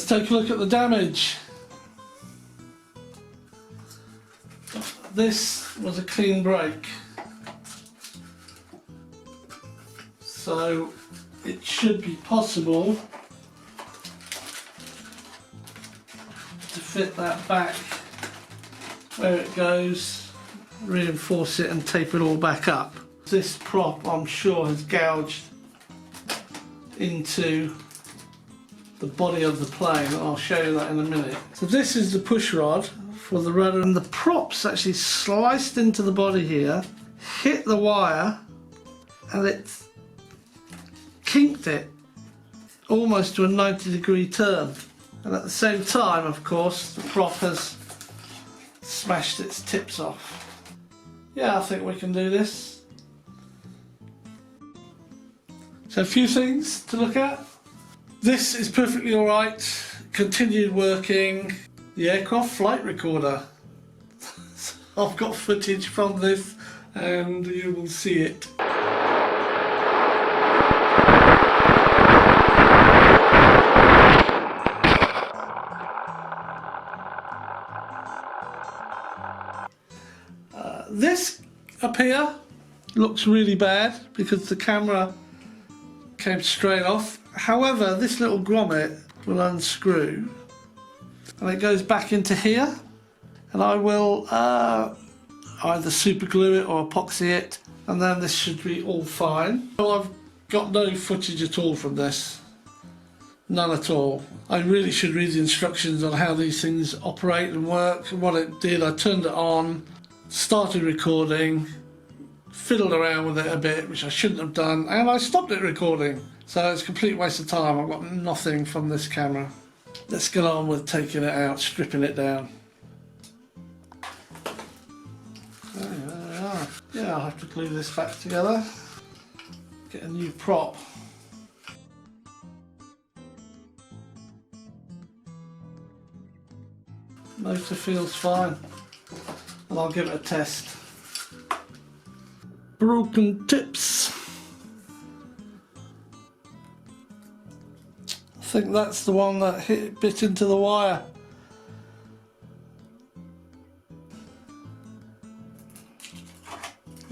let's take a look at the damage. This was a clean break, so it should be possible to fit that back where it goes, reinforce it and tape it all back up. This prop, I'm sure, has gouged into the body of the plane. I'll show you that in a minute. So this is the push rod for the rudder, and the prop's actually sliced into the body here, hit the wire, and it's kinked it almost to a 90-degree turn. And at the same time, of course, the prop has smashed its tips off. Yeah, I think we can do this. So a few things to look at. This is perfectly alright, continued working. The aircraft flight recorder. I've got footage from this and you will see it. This up here looks really bad because the camera came straight off. However, this little grommet will unscrew and it goes back into here, and I will either super glue it or epoxy it, and then this should be all fine. So I've got no footage at all from this. None at all. I really should read the instructions on how these things operate and work. What it did, I turned it on, started recording, fiddled around with it a bit, which I shouldn't have done, and I stopped it recording. So it's a complete waste of time. I've got nothing from this camera. Let's get on with taking it out, stripping it down. There we are. Yeah, I'll have to glue this back together. Get a new prop. Motor feels fine, and I'll give it a test. Broken tips. I think that's the one that bit into the wire.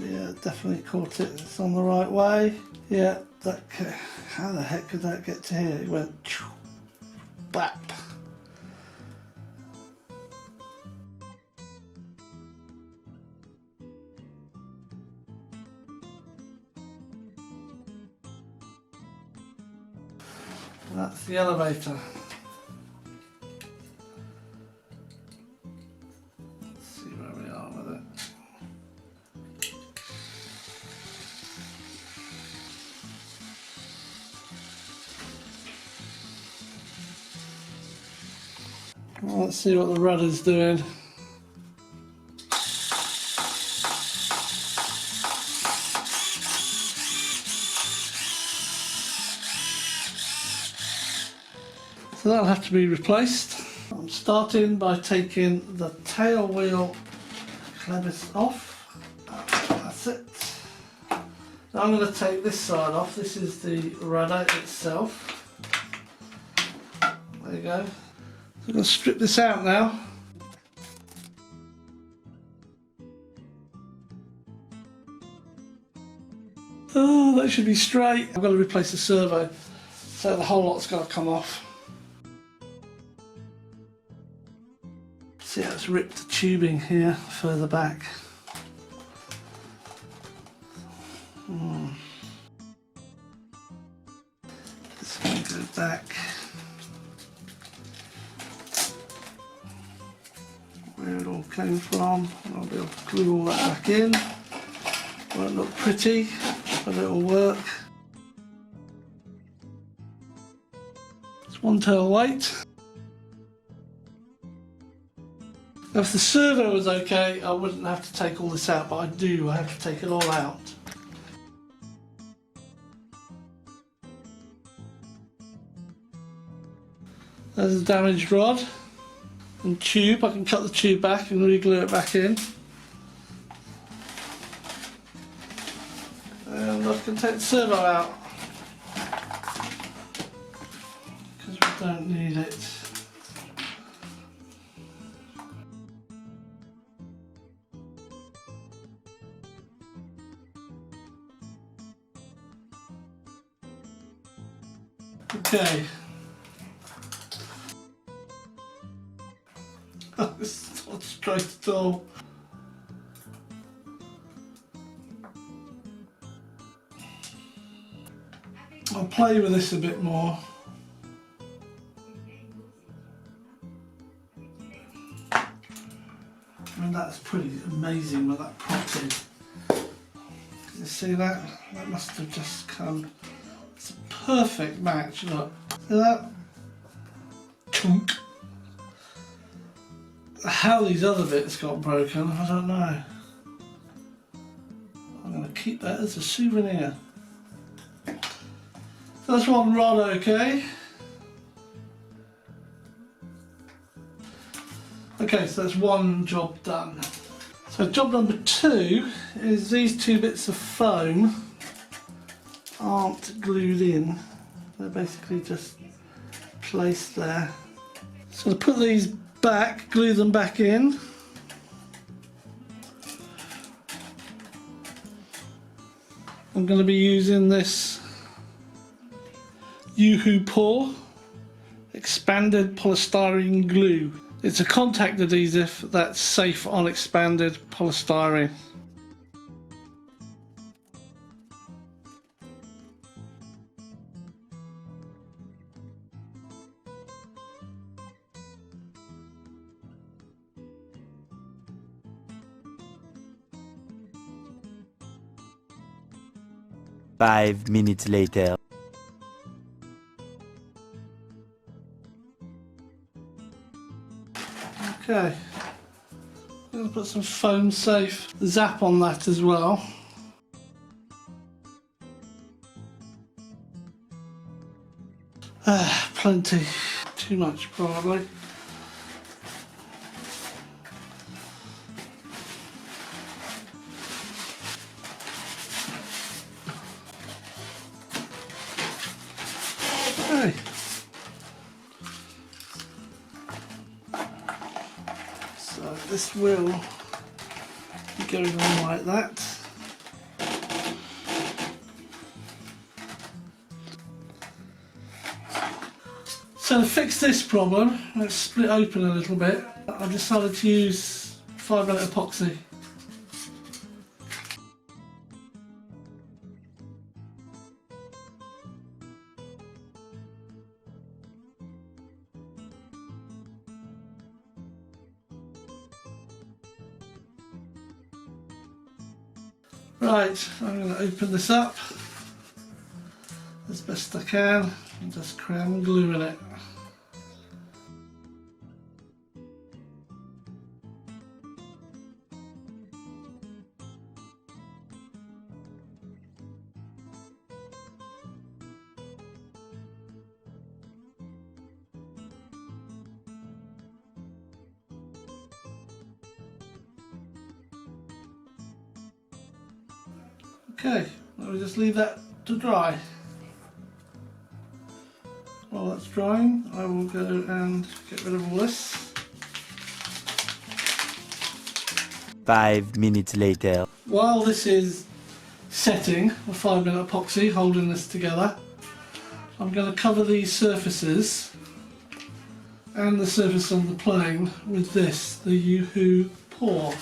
Yeah, definitely caught it. It's on the right way. Yeah, that. How the heck could that get to here? It went bap. That's the elevator. Let's see where we are with it. Well, let's see what the rudder's doing. So that'll have to be replaced. I'm starting by taking the tail wheel clevis off. That's it. Now I'm going to take this side off. This is the rudder itself. There you go. I'm going to strip this out now. Oh, that should be straight. I've got to replace the servo, so the whole lot's got to come off. See how it's ripped the tubing here further back. This one goes back. Where it all came from. I'll be able to glue all that back in. Won't look pretty, but it'll work. It's one tail weight. Now, if the servo was okay, I wouldn't have to take all this out, but I do. I have to take it all out. There's a damaged rod and tube. I can cut the tube back and re-glue it back in. And I can take the servo out because we don't need it. Okay. This is not straight at all. I'll play with this a bit more. I mean, that's pretty amazing where that propped in. Can you see that? That must have just come. It's a perfect match, look. See that? Chunk. How these other bits got broken, I don't know. I'm going to keep that as a souvenir. So that's one rod okay. Okay, so that's one job done. So job number 2 is these 2 bits of foam aren't glued in. They're basically just placed there. So to put these back, glue them back in. I'm going to be using this Yoo-hoo Pour expanded polystyrene glue. It's a contact adhesive that's safe on expanded polystyrene. Five minutes later. Okay, I'm going to put some foam safe zap on that as well. Plenty, too much probably. Okay. So this will be going on like that. So to fix this problem, let's split open a little bit. I decided to use 5-minute epoxy. Right, I'm going to open this up as best I can and just cram glue in it. Okay, let me just leave that to dry. While that's drying, I will go and get rid of all this. 5 minutes later. While this is setting, a 5-minute epoxy holding this together, I'm going to cover these surfaces and the surface on the plane with this, the Yoo-hoo Pour.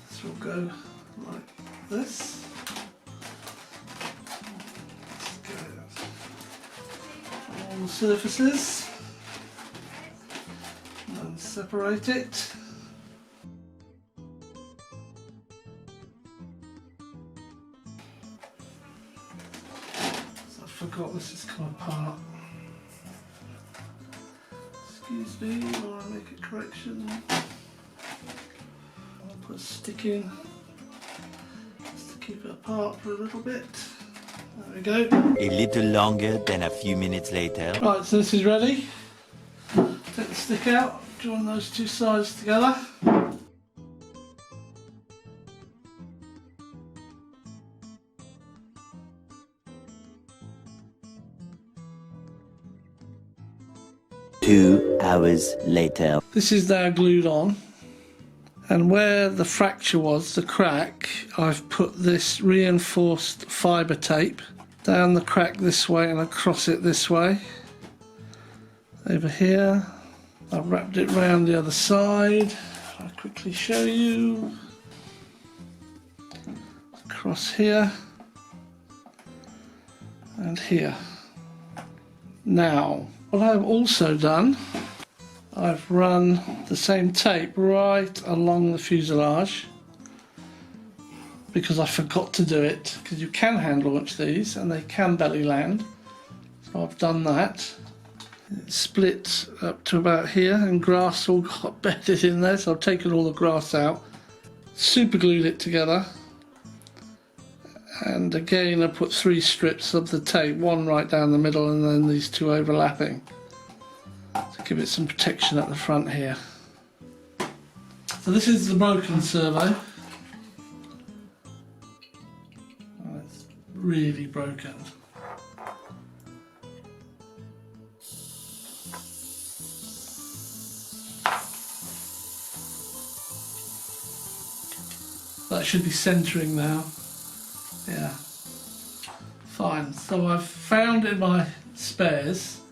This will go like this. All the surfaces and separate it. So I forgot this is come apart. Excuse me while I make a correction. I'll put a stick in just to keep it apart for a little bit. There we go. A little longer than a few minutes later. Right, so this is ready. Take the stick out, join those 2 sides together. 2 hours later. This is now glued on, and where the fracture was, the crack, I've put this reinforced fibre tape down the crack this way and across it this way. Over here, I've wrapped it round the other side. I'll quickly show you. Across here and here. Now, what I've also done, I've run the same tape right along the fuselage because I forgot to do it, because you can hand launch these and they can belly land. So I've done that. It's split up to about here and grass all got bedded in there, so I've taken all the grass out, super glued it together, and again I put 3 strips of the tape, one right down the middle and then these 2 overlapping to give it some protection at the front here. So this is the broken servo. Oh, it's really broken. That should be centering now. Yeah, fine. So I've found in my spares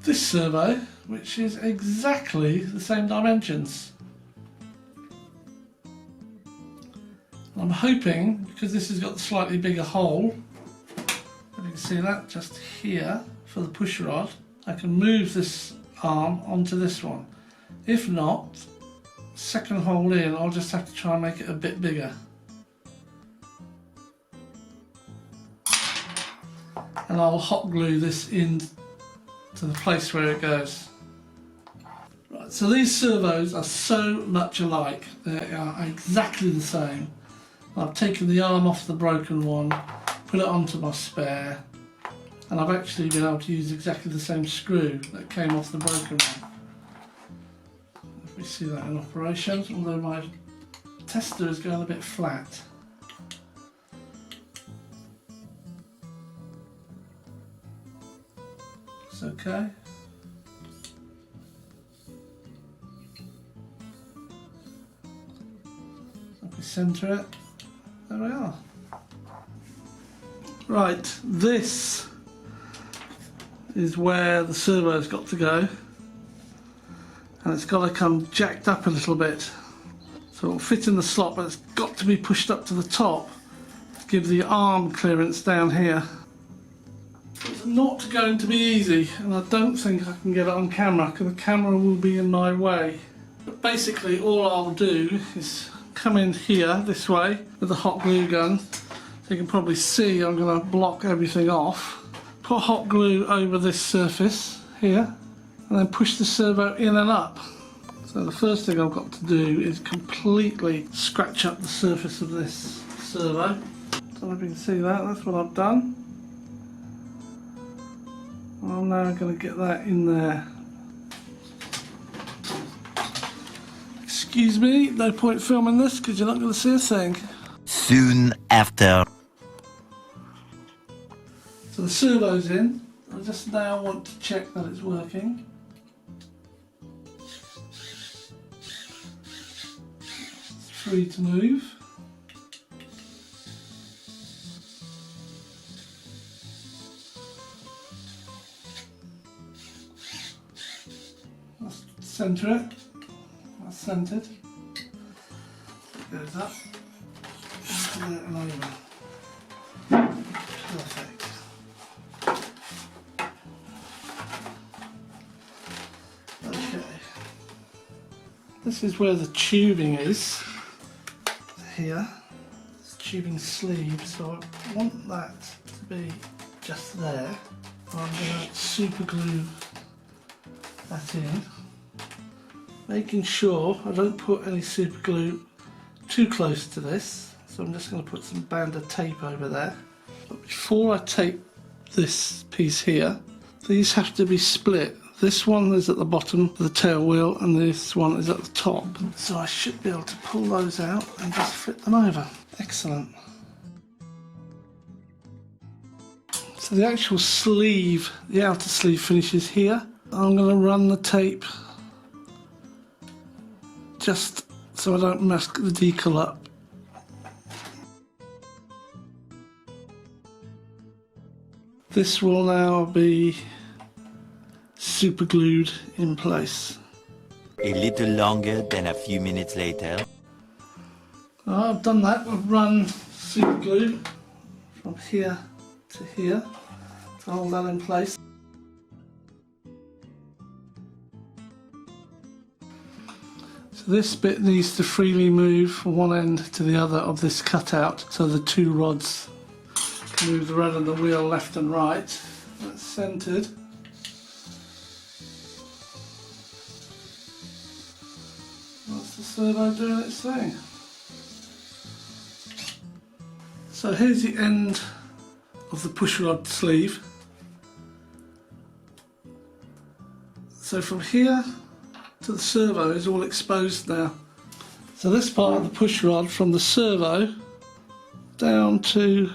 this servo, which is exactly the same dimensions. I'm hoping, because this has got a slightly bigger hole, you can see that just here for the push rod, I can move this arm onto this one. If not, second hole in, I'll just have to try and make it a bit bigger. And I'll hot glue this in to the place where it goes. Right, so these servos are so much alike. They are exactly the same. I've taken the arm off the broken one, put it onto my spare, and I've actually been able to use exactly the same screw that came off the broken one. Let me see that in operation, although my tester is going a bit flat. It's okay. If we centre it, there we are. Right, this is where the servo's got to go, and it's got to come jacked up a little bit so it'll fit in the slot, but it's got to be pushed up to the top to give the arm clearance down here. It's not going to be easy, and I don't think I can get it on camera because the camera will be in my way. But basically all I'll do is come in here this way with the hot glue gun. So you can probably see I'm going to block everything off. Put hot glue over this surface here and then push the servo in and up. So the first thing I've got to do is completely scratch up the surface of this servo. So if you can see that, that's what I've done. I'm now going to get that in there. Excuse me, no point filming this because you're not going to see a thing. Soon after. So the servo's in. I just now want to check that it's working. It's free to move. Let's centre it. That's centred. It goes up. Into there and over. Perfect. Okay. This is where the tubing is. Here. It's tubing sleeve, so I want that to be just there. I'm going to super glue that in, making sure I don't put any super glue too close to this, so I'm just going to put some band of tape over there. But before I tape this piece here, these have to be split. This one is at the bottom of the tail wheel and this one is at the top, so I should be able to pull those out and just flip them over. Excellent. So the actual sleeve, the outer sleeve finishes here. I'm going to run the tape just so I don't mess the decal up. This will now be super glued in place. A little longer than a few minutes later. I've done that. I've run super glue from here to here to hold that in place. So this bit needs to freely move from one end to the other of this cutout so the two rods can move the rod and the wheel left and right. That's centred. That's the servo doing its thing. So here's the end of the push rod sleeve. So from here to the servo is all exposed now. So this part of the push rod from the servo down to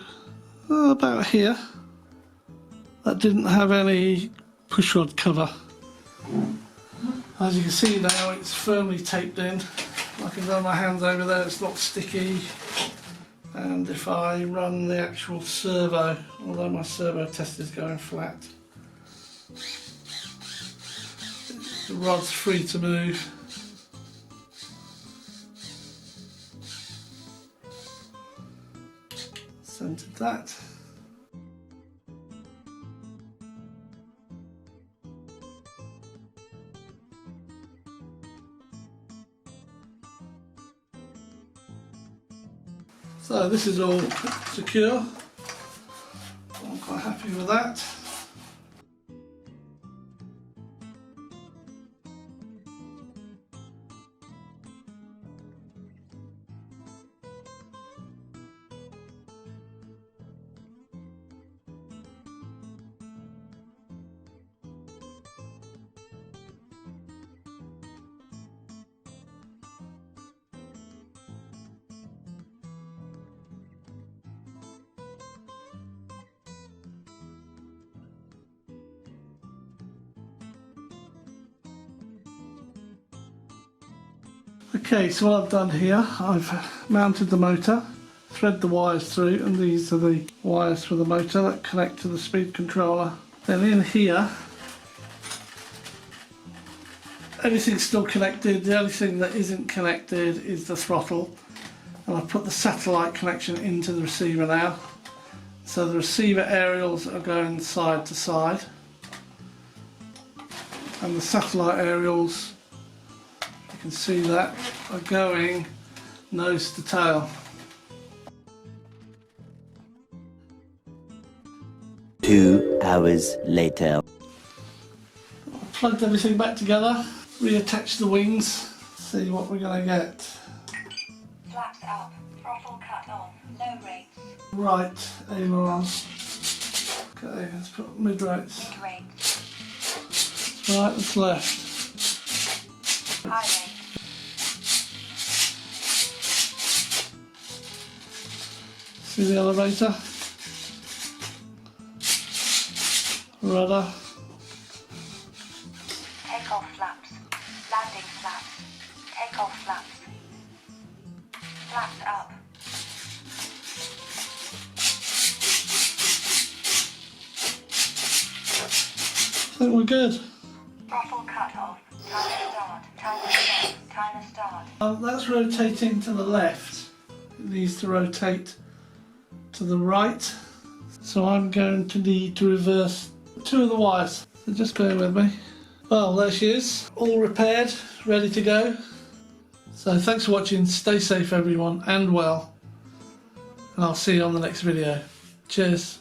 about here, that didn't have any push rod cover. As you can see now, it's firmly taped in. I can run my hands over there, it's not sticky. And if I run the actual servo, although my servo test is going flat, the rod's free to move. Centered that. So this is all secure. I'm quite happy with that. Okay, so what I've done here, I've mounted the motor, thread the wires through, and these are the wires for the motor that connect to the speed controller. Then in here, everything's still connected. The only thing that isn't connected is the throttle. And I've put the satellite connection into the receiver now. So the receiver aerials are going side to side. And the satellite aerials, you can see that, are going nose to tail. 2 hours later. I've plugged everything back together, reattached the wings, see what we're going to get. Flaps up, throttle cut on, low rates. Right, aileron. Okay, let's put mid rates. Mid rates. Right, that's left. High rates. See the elevator? Rudder. Take off flaps. Landing flaps. Take off flaps. Flaps up. I think we're good. Throttle cut off. Timer start. Timer start. Timer start. That's rotating to the left. It needs to rotate to the right. So I'm going to need to reverse 2 of the wires. So just bear with me. Well, there she is, all repaired, ready to go. So thanks for watching, stay safe everyone, and well. And I'll see you on the next video. Cheers.